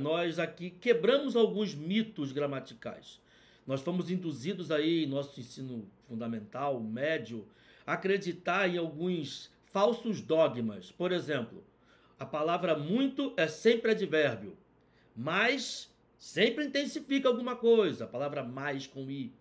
nós aqui quebramos alguns mitos gramaticais. Nós fomos induzidos aí em nosso ensino fundamental, médio, a acreditar em alguns falsos dogmas. Por exemplo, a palavra muito é sempre advérbio, mas sempre intensifica alguma coisa. A palavra mais com i.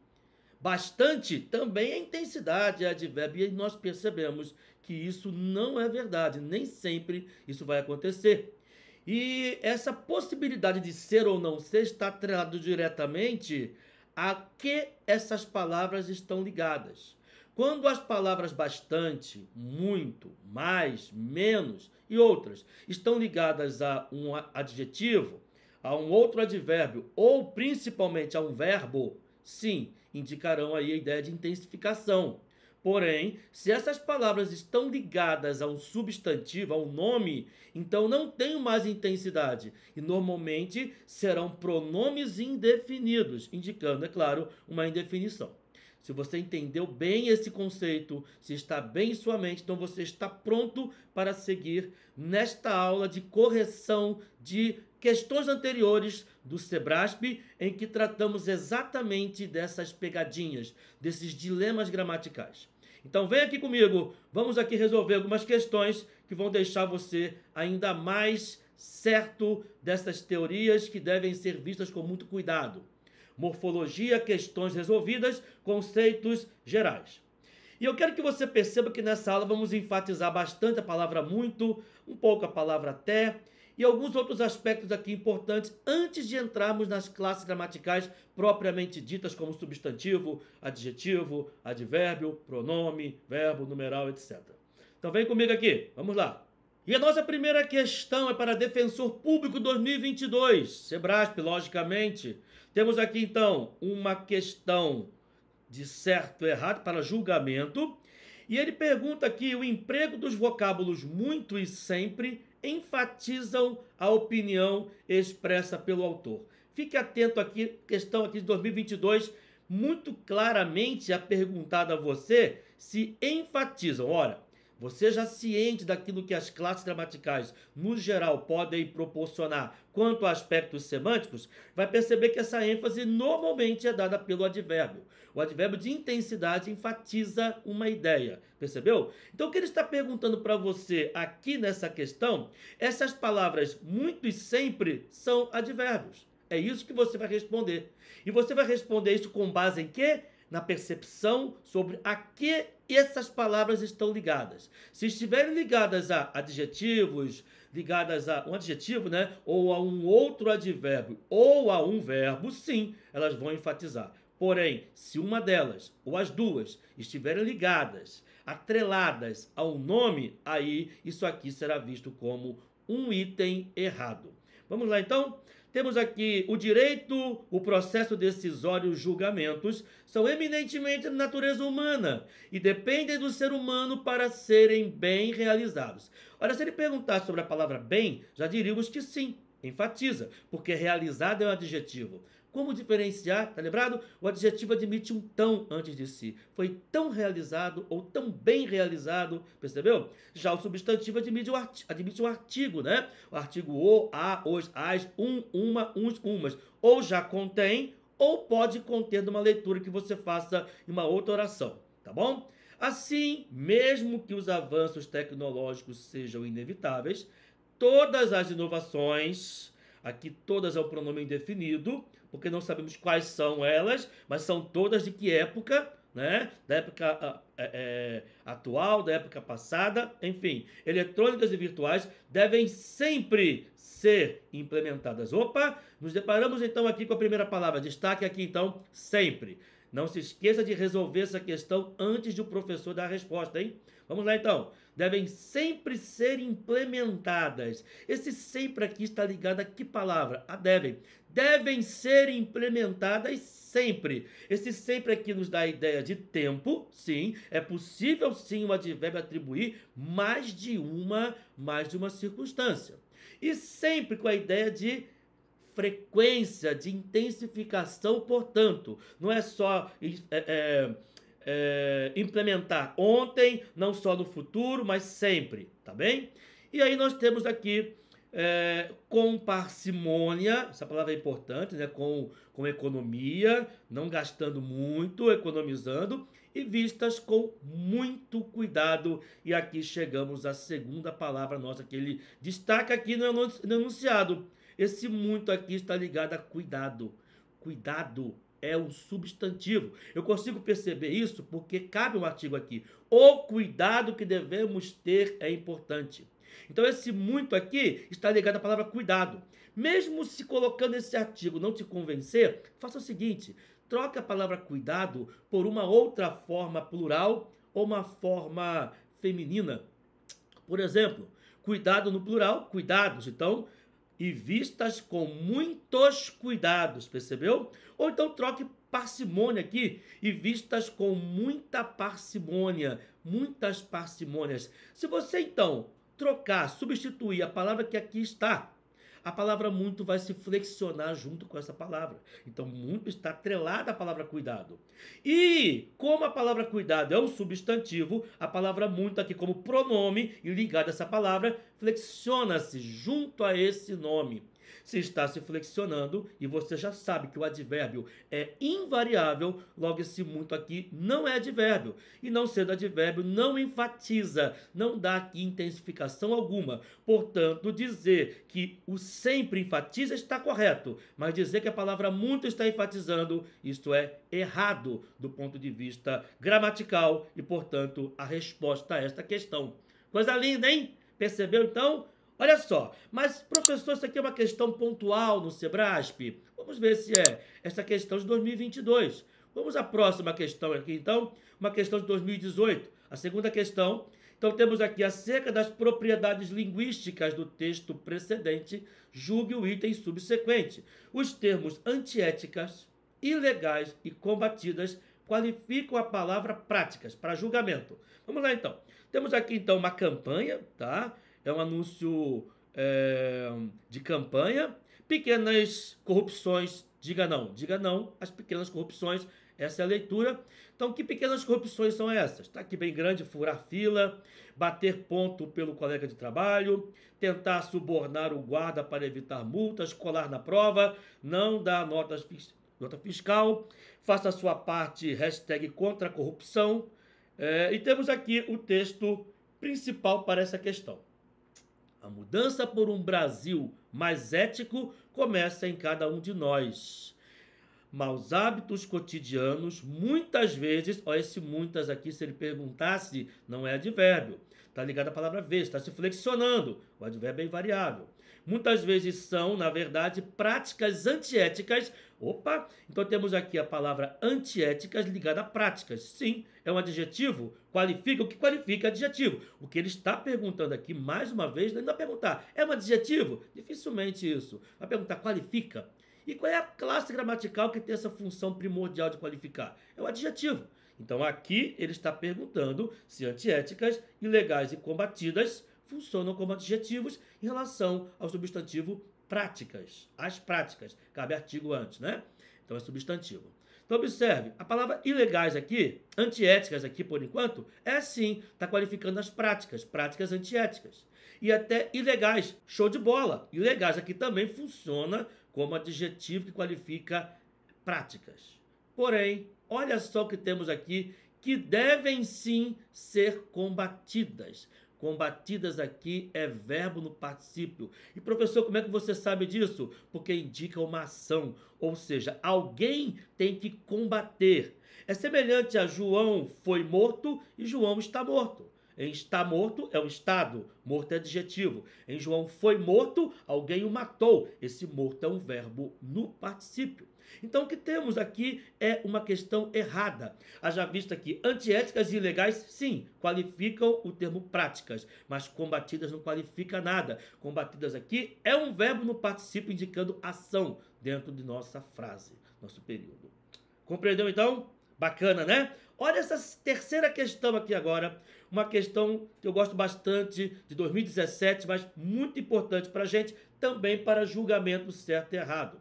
Bastante também é intensidade, é advérbio, e nós percebemos que isso não é verdade, nem sempre isso vai acontecer. E essa possibilidade de ser ou não ser está atrelado diretamente a que essas palavras estão ligadas. Quando as palavras bastante, muito, mais, menos e outras estão ligadas a um adjetivo, a um outro advérbio ou principalmente a um verbo, sim, indicarão aí a ideia de intensificação. Porém, se essas palavras estão ligadas a um substantivo, a um nome, então não tem mais intensidade e normalmente serão pronomes indefinidos, indicando, é claro, uma indefinição. Se você entendeu bem esse conceito, se está bem em sua mente, então você está pronto para seguir nesta aula de correção de questões anteriores do Sebrasp, em que tratamos exatamente dessas pegadinhas, desses dilemas gramaticais. Então vem aqui comigo, vamos aqui resolver algumas questões que vão deixar você ainda mais certo dessas teorias que devem ser vistas com muito cuidado. Morfologia, questões resolvidas, conceitos gerais. E eu quero que você perceba que nessa aula vamos enfatizar bastante a palavra muito, um pouco a palavra até, e alguns outros aspectos aqui importantes antes de entrarmos nas classes gramaticais propriamente ditas como substantivo, adjetivo, advérbio, pronome, verbo, numeral, etc. Então vem comigo aqui, vamos lá. E a nossa primeira questão é para Defensor Público 2022, Sebrasp, logicamente. Temos aqui então uma questão de certo e errado para julgamento. E ele pergunta aqui: o emprego dos vocábulos muito e sempre enfatizam a opinião expressa pelo autor. Fique atento aqui, questão aqui de 2022, muito claramente é perguntada a você se enfatizam. Ora, você já ciente daquilo que as classes gramaticais, no geral, podem proporcionar quanto a aspectos semânticos, vai perceber que essa ênfase normalmente é dada pelo advérbio. O advérbio de intensidade enfatiza uma ideia, percebeu? Então, o que ele está perguntando para você aqui nessa questão, essas palavras muito e sempre são advérbios. É isso que você vai responder. E você vai responder isso com base em quê? Na percepção sobre a que essas palavras estão ligadas. Se estiverem ligadas a adjetivos, ligadas a um adjetivo, né, ou a um outro advérbio, ou a um verbo, sim, elas vão enfatizar. Porém, se uma delas, ou as duas, estiverem ligadas, atreladas ao nome, aí isso aqui será visto como um item errado. Vamos lá, então? Temos aqui o direito, o processo decisório e os julgamentos são eminentemente de natureza humana e dependem do ser humano para serem bem realizados. Ora, se ele perguntar sobre a palavra bem, já diríamos que sim, enfatiza, porque realizado é um adjetivo. Como diferenciar? Tá lembrado? O adjetivo admite um tão antes de si. Foi tão realizado ou tão bem realizado, percebeu? Já o substantivo admite um artigo, né? O artigo o, a, os, as, uma, uns, umas. Ou já contém, ou pode conter de uma leitura que você faça em uma outra oração, tá bom? Assim, mesmo que os avanços tecnológicos sejam inevitáveis, todas as inovações, aqui todas é o pronome indefinido, porque não sabemos quais são elas, mas são todas de que época, né? Da época atual, da época passada, enfim, eletrônicas e virtuais devem sempre ser implementadas. Opa, nos deparamos então aqui com a primeira palavra, destaque aqui então, sempre. Não se esqueça de resolver essa questão antes de o professor dar a resposta, hein? Vamos lá então. Devem sempre ser implementadas. Esse sempre aqui está ligado a que palavra? A devem. Devem ser implementadas sempre. Esse sempre aqui nos dá a ideia de tempo, sim. É possível sim o advérbio atribuir mais de uma circunstância. E sempre com a ideia de frequência, de intensificação, portanto, não é só implementar ontem, não só no futuro, mas sempre, tá bem? E aí nós temos aqui com parcimônia, essa palavra é importante, né? Com economia, não gastando muito, economizando, e vistas com muito cuidado. E aqui chegamos à segunda palavra nossa, que ele destaca aqui no enunciado. Esse muito aqui está ligado a cuidado. Cuidado é o substantivo. Eu consigo perceber isso porque cabe um artigo aqui. O cuidado que devemos ter é importante. Então esse muito aqui está ligado à palavra cuidado. Mesmo se colocando esse artigo não te convencer, faça o seguinte, troque a palavra cuidado por uma outra forma plural ou uma forma feminina. Por exemplo, cuidado no plural, cuidados. Então, e vistas com muitos cuidados, percebeu? Ou então troque parcimônia aqui e vistas com muita parcimônia, muitas parcimônias. Se você então trocar, substituir a palavra que aqui está, a palavra muito vai se flexionar junto com essa palavra. Então, muito está atrelada à palavra cuidado. E, como a palavra cuidado é um substantivo, a palavra muito aqui como pronome e ligada a essa palavra, flexiona-se junto a esse nome. Se está se flexionando, e você já sabe que o advérbio é invariável, logo esse muito aqui não é advérbio. E não sendo advérbio, não enfatiza, não dá aqui intensificação alguma. Portanto, dizer que o sempre enfatiza está correto, mas dizer que a palavra muito está enfatizando, isto é errado do ponto de vista gramatical e, portanto, a resposta a esta questão. Coisa linda, hein? Percebeu, então? Olha só, mas professor, isso aqui é uma questão pontual no Sebrasp? Vamos ver se é essa questão de 2022. Vamos à próxima questão aqui, então, uma questão de 2018, a segunda questão. Então temos aqui acerca das propriedades linguísticas do texto precedente, julgue o item subsequente. Os termos antiéticas, ilegais e combatidas qualificam a palavra práticas para julgamento. Vamos lá então. Temos aqui então uma campanha, tá? É um anúncio de campanha. Pequenas corrupções, diga não às pequenas corrupções, essa é a leitura. Então, que pequenas corrupções são essas? Está aqui bem grande, furar fila, bater ponto pelo colega de trabalho, tentar subornar o guarda para evitar multas, colar na prova, não dar nota fiscal, faça a sua parte, hashtag contra a corrupção. E temos aqui o texto principal para essa questão. A mudança por um Brasil mais ético começa em cada um de nós. Maus hábitos cotidianos, muitas vezes, ó, esse muitas aqui, se ele perguntasse, não é advérbio. Está ligado à palavra vez, está se flexionando. O advérbio é invariável. Muitas vezes são, na verdade, práticas antiéticas. Opa! Então temos aqui a palavra antiéticas ligada a práticas. Sim, é um adjetivo. Qualifica. O que qualifica é adjetivo. O que ele está perguntando aqui, mais uma vez, ele não vai perguntar, é um adjetivo? Dificilmente isso. Vai perguntar, qualifica. E qual é a classe gramatical que tem essa função primordial de qualificar? É o adjetivo. Então aqui ele está perguntando se antiéticas, ilegais e combatidas funcionam como adjetivos em relação ao substantivo práticas. As práticas. Cabe artigo antes, né? Então é substantivo. Então observe, a palavra ilegais aqui, antiéticas aqui por enquanto, é sim, está qualificando as práticas, práticas antiéticas. E até ilegais, show de bola. Ilegais aqui também funciona como adjetivo que qualifica práticas. Porém, olha só o que temos aqui, que devem sim ser combatidas. Combatidas aqui é verbo no particípio. E professor, como é que você sabe disso? Porque indica uma ação, ou seja, alguém tem que combater. É semelhante a João foi morto e João está morto. Em está morto é o estado, morto é adjetivo. Em João foi morto, alguém o matou. Esse morto é um verbo no particípio. Então o que temos aqui é uma questão errada. Haja vista que antiéticas e ilegais, sim, qualificam o termo práticas, mas combatidas não qualifica nada. Combatidas aqui é um verbo no particípio indicando ação dentro de nossa frase, nosso período. Compreendeu então? Bacana, né? Olha essa terceira questão aqui agora, uma questão que eu gosto bastante, de 2017, mas muito importante para a gente, também para julgamento certo e errado.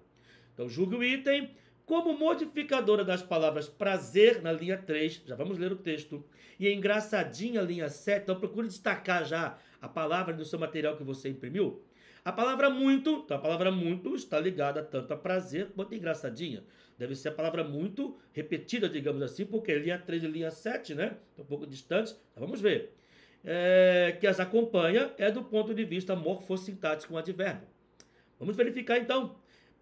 Então, julgue o item como modificadora das palavras prazer, na linha 3, já vamos ler o texto, e engraçadinha, linha 7, então procure destacar já a palavra no seu material que você imprimiu. A palavra muito, então a palavra muito está ligada tanto a prazer quanto a engraçadinha. Deve ser a palavra muito repetida, digamos assim, porque linha 3 e linha 7, né? Estão um pouco distantes. Então vamos ver. Que as acompanha é do ponto de vista morfossintático um advérbio. Vamos verificar então.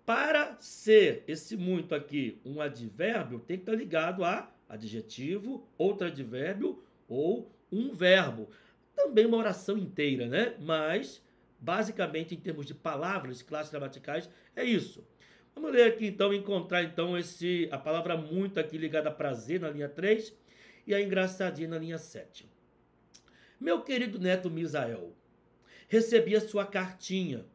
Para ser esse muito aqui um advérbio, tem que estar ligado a adjetivo, outro advérbio ou um verbo. Também uma oração inteira, né? Mas, basicamente, em termos de palavras, classes gramaticais, é isso. Vamos ler aqui então, encontrar então a palavra muito aqui ligada a prazer na linha 3 e a engraçadinha na linha 7. Meu querido neto Misael, recebi a sua cartinha.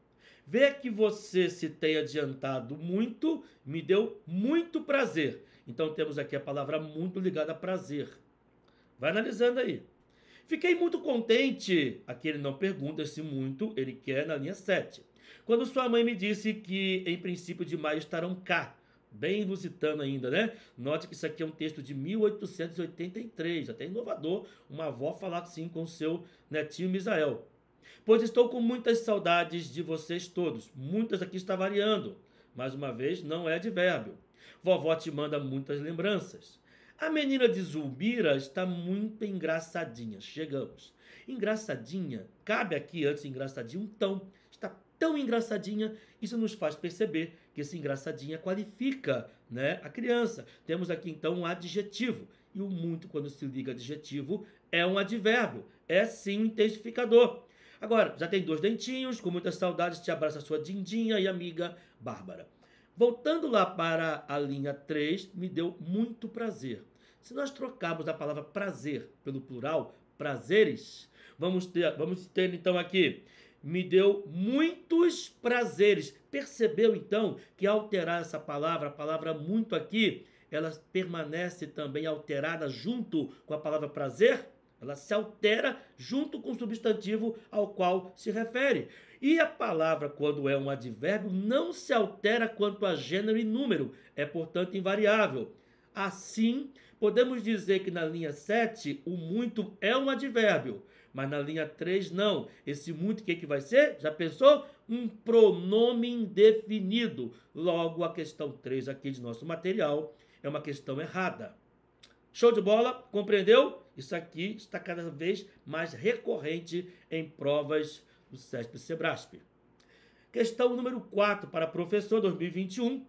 Ver que você se tem adiantado muito me deu muito prazer. Então temos aqui a palavra muito ligada a prazer. Vai analisando aí. Fiquei muito contente. Aqui ele não pergunta se muito ele quer na linha 7. Quando sua mãe me disse que em princípio de maio estarão cá. Bem lusitano ainda, né? Note que isso aqui é um texto de 1883, até inovador, uma avó falar assim com seu netinho Misael. Pois estou com muitas saudades de vocês todos. Muitas aqui está variando. Mais uma vez, não é advérbio. Vovó te manda muitas lembranças. A menina de Zulmira está muito engraçadinha. Chegamos. Engraçadinha, cabe aqui antes de engraçadinha um tão. Está tão engraçadinha, isso nos faz perceber que esse engraçadinha qualifica, né, a criança. Temos aqui então um adjetivo. E o muito, quando se liga adjetivo, é um advérbio. É sim um intensificador. Agora, já tem 2 dentinhos, com muitas saudades, te abraça sua dindinha e amiga Bárbara. Voltando lá para a linha 3, me deu muito prazer. Se nós trocarmos a palavra prazer pelo plural, prazeres, vamos ter então aqui, me deu muitos prazeres. Percebeu então que ao alterar essa palavra, a palavra muito aqui, ela permanece também alterada junto com a palavra prazer? Ela se altera junto com o substantivo ao qual se refere. E a palavra, quando é um advérbio, não se altera quanto a gênero e número. É, portanto, invariável. Assim, podemos dizer que na linha 7, o muito é um advérbio. Mas na linha 3, não. Esse muito, o que vai ser? Já pensou? Um pronome indefinido. Logo, a questão 3 aqui de nosso material é uma questão errada. Show de bola? Compreendeu? Isso aqui está cada vez mais recorrente em provas do CESP e Sebrasp. Questão número 4 para professor 2021.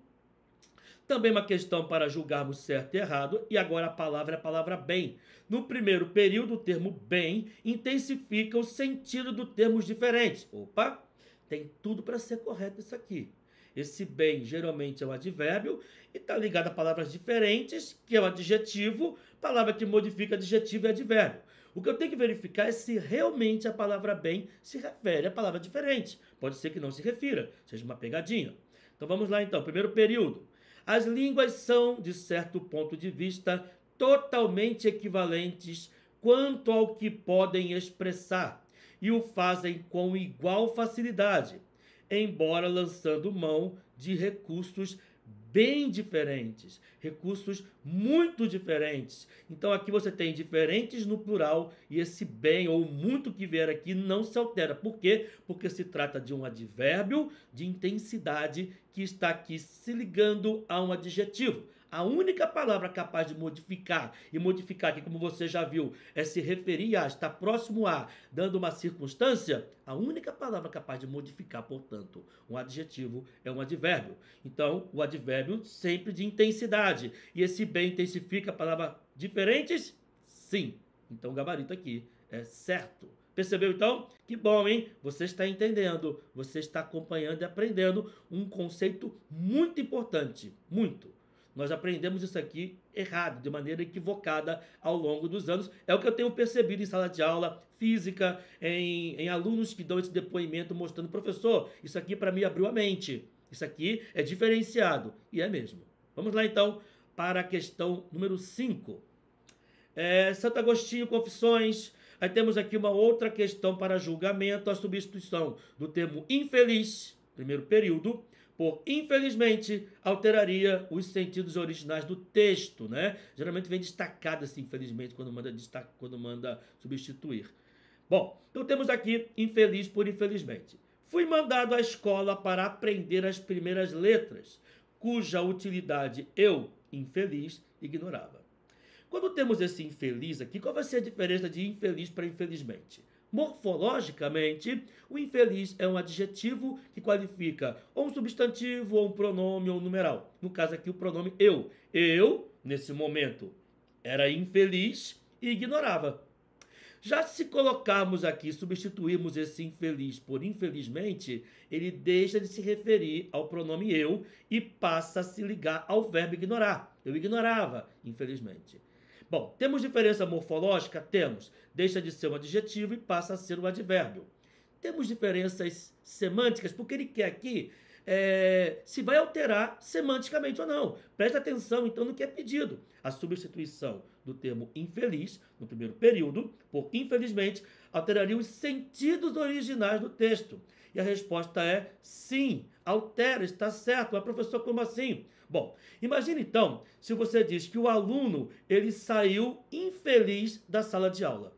Também uma questão para julgarmos certo e errado. E agora a palavra é a palavra bem. No primeiro período, o termo bem intensifica o sentido do termos diferentes. Opa, tem tudo para ser correto isso aqui. Esse bem geralmente é um advérbio e está ligado a palavras diferentes, que é o adjetivo, palavra que modifica adjetivo e advérbio. O que eu tenho que verificar é se realmente a palavra bem se refere à palavra diferente. Pode ser que não se refira, seja uma pegadinha. Então vamos lá então, primeiro período. As línguas são, de certo ponto de vista, totalmente equivalentes quanto ao que podem expressar e o fazem com igual facilidade, embora lançando mão de recursos bem diferentes, recursos muito diferentes. Então aqui você tem diferentes no plural e esse bem ou muito que vier aqui não se altera. Por quê? Porque se trata de um advérbio de intensidade que está aqui se ligando a um adjetivo. A única palavra capaz de modificar, e modificar aqui, como você já viu, é se referir a, estar próximo a, dando uma circunstância, a única palavra capaz de modificar, portanto, um adjetivo é um advérbio. Então, o advérbio sempre de intensidade. E esse bem intensifica a palavra diferentes? Sim. Então, o gabarito aqui é certo. Percebeu então? Que bom, hein? Você está entendendo, você está acompanhando e aprendendo um conceito muito importante. Muito. Nós aprendemos isso aqui errado, de maneira equivocada ao longo dos anos. É o que eu tenho percebido em sala de aula, física, em alunos que dão esse depoimento mostrando, professor, isso aqui para mim abriu a mente. Isso aqui é diferenciado. E é mesmo. Vamos lá então para a questão número 5. Santo Agostinho, Confissões. Aí temos aqui uma outra questão para julgamento, a substituição do termo infeliz, primeiro período, por infelizmente, alteraria os sentidos originais do texto, né? Geralmente vem destacado esse infelizmente quando manda substituir. Bom, então temos aqui infeliz por infelizmente. Fui mandado à escola para aprender as primeiras letras, cuja utilidade eu, infeliz, ignorava. Quando temos esse infeliz aqui, qual vai ser a diferença de infeliz para infelizmente? Morfologicamente, o infeliz é um adjetivo que qualifica ou um substantivo, ou um pronome, ou um numeral. No caso aqui, o pronome eu. Eu, nesse momento, era infeliz e ignorava. Já se colocarmos aqui, substituirmos esse infeliz por infelizmente, ele deixa de se referir ao pronome eu e passa a se ligar ao verbo ignorar. Eu ignorava, infelizmente. Bom, temos diferença morfológica? Temos. Deixa de ser um adjetivo e passa a ser um advérbio. Temos diferenças semânticas, porque ele quer aqui se vai alterar semanticamente ou não. Presta atenção, então, no que é pedido. A substituição do termo infeliz, no primeiro período, por infelizmente, alteraria os sentidos originais do texto. E a resposta é sim, altera, está certo. Mas, professor, como assim? Bom, imagine então, se você diz que o aluno ele saiu infeliz da sala de aula.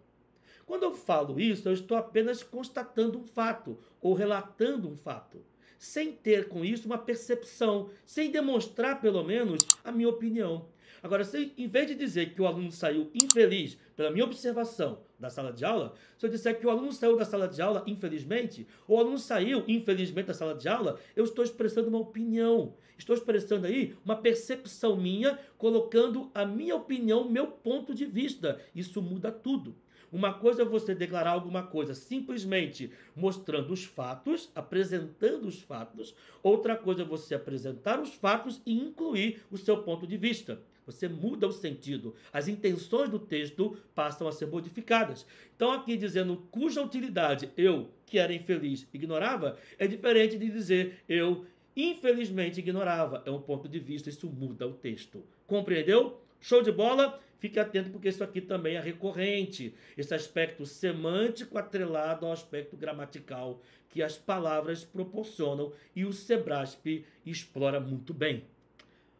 Quando eu falo isso, eu estou apenas constatando um fato ou relatando um fato, sem ter com isso uma percepção, sem demonstrar pelo menos a minha opinião. Agora, se em vez de dizer que o aluno saiu infeliz pela minha observação da sala de aula, se eu disser que o aluno saiu da sala de aula infelizmente, ou o aluno saiu infelizmente da sala de aula, eu estou expressando uma opinião. Estou expressando aí uma percepção minha, colocando a minha opinião, meu ponto de vista. Isso muda tudo. Uma coisa é você declarar alguma coisa simplesmente mostrando os fatos, apresentando os fatos. Outra coisa é você apresentar os fatos e incluir o seu ponto de vista. Você muda o sentido. As intenções do texto passam a ser modificadas. Então, aqui dizendo cuja utilidade eu, que era infeliz, ignorava, é diferente de dizer eu, infelizmente, ignorava. É um ponto de vista, isso muda o texto. Compreendeu? Show de bola? Fique atento porque isso aqui também é recorrente. Esse aspecto semântico atrelado ao aspecto gramatical que as palavras proporcionam e o Sebrasp explora muito bem.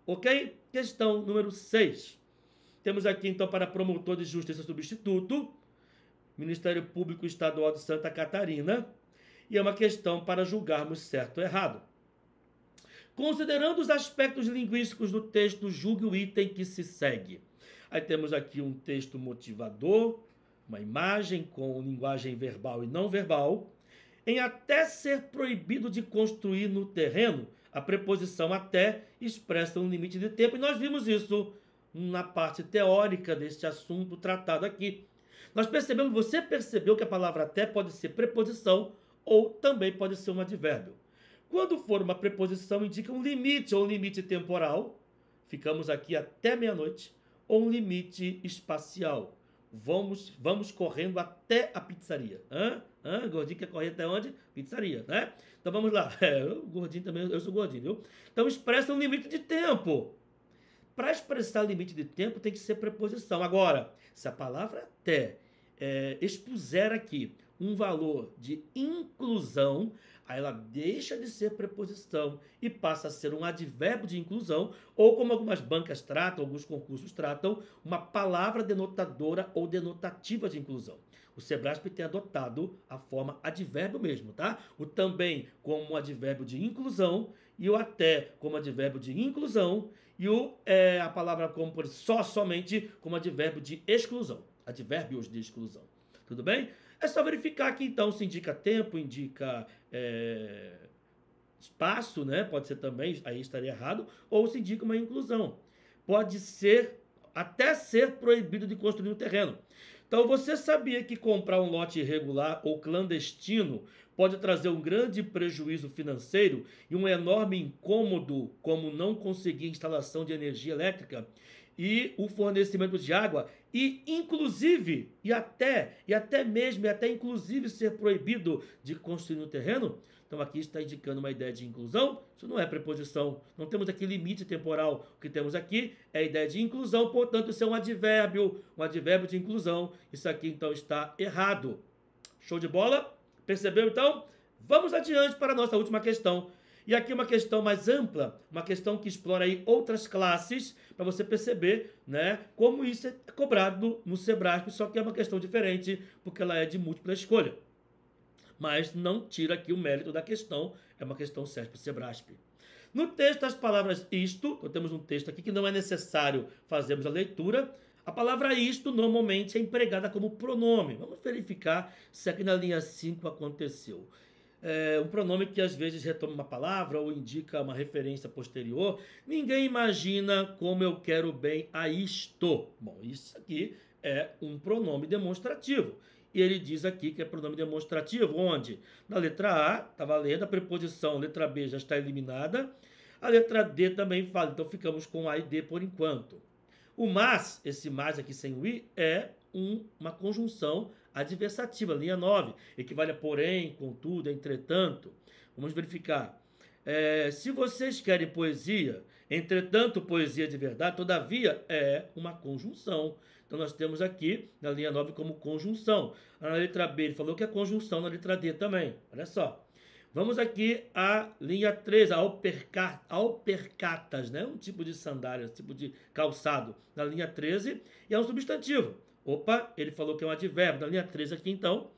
Ok? Questão número 6. Temos aqui então para promotor de justiça substituto, Ministério Público Estadual de Santa Catarina, e é uma questão para julgarmos certo ou errado. Considerando os aspectos linguísticos do texto, julgue o item que se segue. Aí temos aqui um texto motivador, uma imagem com linguagem verbal e não verbal. Em até ser proibido de construir no terreno, a preposição até expressa um limite de tempo. E nós vimos isso na parte teórica deste assunto tratado aqui. Nós percebemos, você percebeu que a palavra até pode ser preposição ou também pode ser um advérbio. Quando for uma preposição, indica um limite ou um limite temporal. Ficamos aqui até meia-noite. Ou um limite espacial. Vamos correndo até a pizzaria. Gordinho quer correr até onde? Pizzaria, né? Então vamos lá. O gordinho também, eu sou gordinho, viu? Então expressa um limite de tempo. Para expressar limite de tempo tem que ser preposição. Agora, se a palavra até expuser aqui um valor de inclusão, aí ela deixa de ser preposição e passa a ser um advérbio de inclusão, ou como algumas bancas tratam, alguns concursos tratam, uma palavra denotadora ou denotativa de inclusão. O Sebrasp tem adotado a forma advérbio mesmo, tá? O também como um advérbio de inclusão e o até como advérbio de inclusão e a palavra como por somente como advérbio de exclusão. Advérbios de exclusão. Tudo bem? É só verificar aqui, então, se indica tempo, indica espaço, né? Pode ser também, aí estaria errado, ou se indica uma inclusão. Pode ser, até ser proibido de construir no terreno. Então, você sabia que comprar um lote irregular ou clandestino pode trazer um grande prejuízo financeiro e um enorme incômodo, como não conseguir instalação de energia elétrica e o fornecimento de água, e inclusive, e até inclusive ser proibido de construir no terreno? Então aqui está indicando uma ideia de inclusão, isso não é preposição, não temos aqui limite temporal, o que temos aqui é a ideia de inclusão, portanto isso é um advérbio de inclusão, isso aqui então está errado. Show de bola? Percebeu então? Vamos adiante para a nossa última questão. E aqui uma questão mais ampla, uma questão que explora aí outras classes, para você perceber, né, como isso é cobrado no Sebrasp, só que é uma questão diferente, porque ela é de múltipla escolha. mas não tira aqui o mérito da questão, é uma questão CESP-SEBRASP. No texto, as palavras isto, então temos um texto aqui que não é necessário fazermos a leitura. A palavra isto normalmente é empregada como pronome. Vamos verificar se aqui na linha 5 aconteceu. É um pronome que às vezes retoma uma palavra ou indica uma referência posterior. Ninguém imagina como eu quero bem a isto. Bom, isso aqui é um pronome demonstrativo. E ele diz aqui que é pronome demonstrativo, onde? Na letra A, está valendo, a preposição letra B já está eliminada. A letra D também fala, então ficamos com A e D por enquanto. O mas, esse mas aqui sem o i, é uma conjunção adversativa, linha 9, equivale a porém, contudo, entretanto. Vamos verificar. Se vocês querem poesia, entretanto, poesia de verdade, todavia, é uma conjunção. Então, nós temos aqui, na linha 9, como conjunção. Na letra B, ele falou que é conjunção na letra D também. Olha só. Vamos aqui à linha 3, alpercatas, né? Um tipo de sandália, um tipo de calçado. Na linha 13, e é um substantivo. Opa, ele falou que é um advérbio. Na linha 13 aqui, então.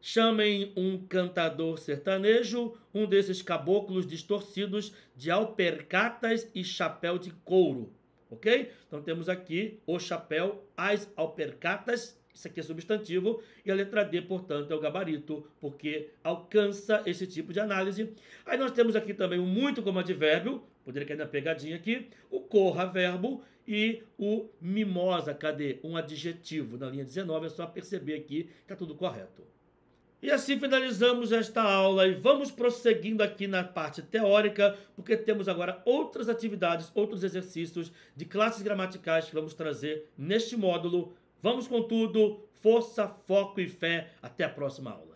Chamem um cantador sertanejo, um desses caboclos distorcidos de alpercatas e chapéu de couro. Ok? Então temos aqui o chapéu, as alpercatas, isso aqui é substantivo, e a letra D, portanto, é o gabarito, porque alcança esse tipo de análise. Aí nós temos aqui também o muito como advérbio, poderia cair na pegadinha aqui, o corra, verbo, e o mimosa, cadê? Um adjetivo. Na linha 19, é só perceber aqui que está tudo correto. E assim finalizamos esta aula e vamos prosseguindo aqui na parte teórica, porque temos agora outras atividades, outros exercícios de classes gramaticais que vamos trazer neste módulo. Vamos com tudo, força, foco e fé. Até a próxima aula.